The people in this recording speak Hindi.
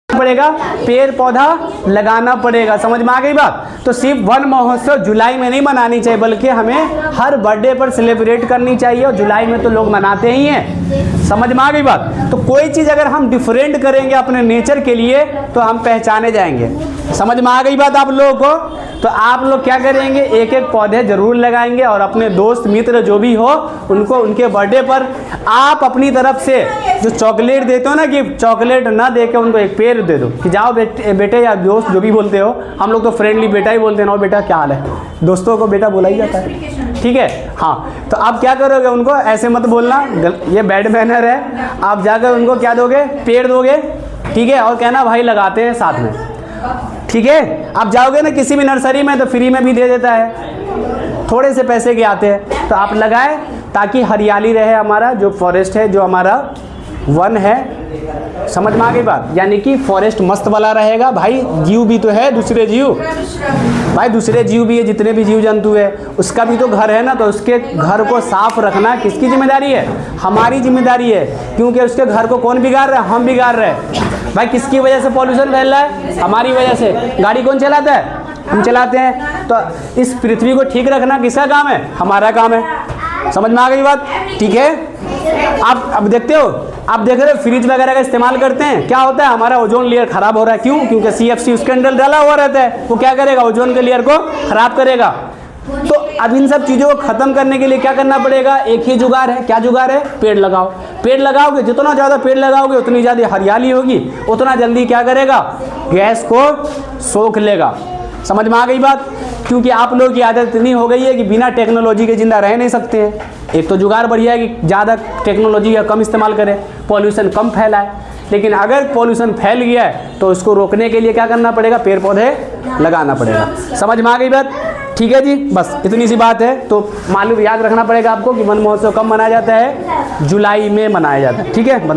पड़ेगा, पेड़ पौधा लगाना पड़ेगा। समझ में आ गई बात? तो सिर्फ वन महोत्सव जुलाई में नहीं मनानी चाहिए, बल्कि हमें हर बर्थडे पर सेलिब्रेट करनी चाहिए, और जुलाई में तो लोग मनाते ही हैं। समझ में आ गई बात? तो कोई चीज़ अगर हम डिफरेंट करेंगे अपने नेचर के लिए तो हम पहचाने जाएंगे। समझ में आ गई बात आप लोगों को? तो आप लोग क्या करेंगे, एक एक पौधे जरूर लगाएंगे, और अपने दोस्त मित्र जो भी हो उनको उनके बर्थडे पर आप अपनी तरफ से जो चॉकलेट देते हो ना, कि चॉकलेट ना दे के उनको एक पेड़ दे दो कि जाओ बेटे या दोस्त जो भी बोलते हो, हम लोग तो फ्रेंडली बेटा ही बोलते हैं ना, बेटा क्या हाल है, दोस्तों को बेटा बोला ही जाता है, ठीक है। हाँ, तो आप क्या करोगे, उनको ऐसे मत बोलना, ये बैड मैनर है। आप जाकर उनको क्या दोगे, पेड़ दोगे, ठीक है, और कहना भाई लगाते हैं साथ में, ठीक है। आप जाओगे ना किसी भी नर्सरी में तो फ्री में भी दे देता है, थोड़े से पैसे के आते हैं, तो आप लगाएं ताकि हरियाली रहे, हमारा जो फॉरेस्ट है, जो हमारा वन है। समझ में आ गई बात? यानी कि फॉरेस्ट मस्त वाला रहेगा। भाई जीव भी तो है, दूसरे जीव, भाई दूसरे जीव भी है, जितने भी जीव जंतु है उसका भी तो घर है ना, तो उसके घर को साफ रखना किसकी जिम्मेदारी है? हमारी जिम्मेदारी है, क्योंकि उसके घर को कौन बिगाड़ रहा है? हम बिगाड़ रहे हैं। भाई किसकी वजह से पॉल्यूशन फैल रहा है? हमारी वजह से। गाड़ी कौन चलाता है? हम चलाते हैं। तो इस पृथ्वी को ठीक रखना किसका काम है? हमारा काम है। समझ में आ गई बात? ठीक है। आप अब देखते हो, आप देख रहे हो फ्रिज वगैरह का इस्तेमाल करते हैं, क्या होता है, हमारा ओजोन लेयर खराब हो रहा है। क्यों? क्योंकि CFC उसके अंदर डाला हुआ रहता है, वो क्या करेगा, ओजोन के लेयर को खराब करेगा। तो अब इन सब चीज़ों को खत्म करने के लिए क्या करना पड़ेगा? एक ही जुगाड़ है। क्या जुगाड़ है? पेड़ लगाओ। पेड़ लगाओगे, जितना ज़्यादा पेड़ लगाओगे उतनी ज़्यादा हरियाली होगी, उतना जल्दी क्या करेगा, गैस को सोख लेगा। समझ में आ गई बात? क्योंकि आप लोगों की आदत इतनी हो गई है कि बिना टेक्नोलॉजी के जिंदा रह नहीं सकते हैं। एक तो जुगाड़ बढ़िया है कि ज़्यादा टेक्नोलॉजी का कम इस्तेमाल करें, पॉल्यूशन कम फैलाए, लेकिन अगर पॉल्यूशन फैल गया है तो उसको रोकने के लिए क्या करना पड़ेगा? पेड़ पौधे लगाना पड़ेगा। समझ में आ गई बात? ठीक है जी, बस इतनी सी बात है। तो मालूम याद रखना पड़ेगा आपको कि वन महोत्सव कब मनाया जाता है? जुलाई में मनाया जाता है। ठीक है।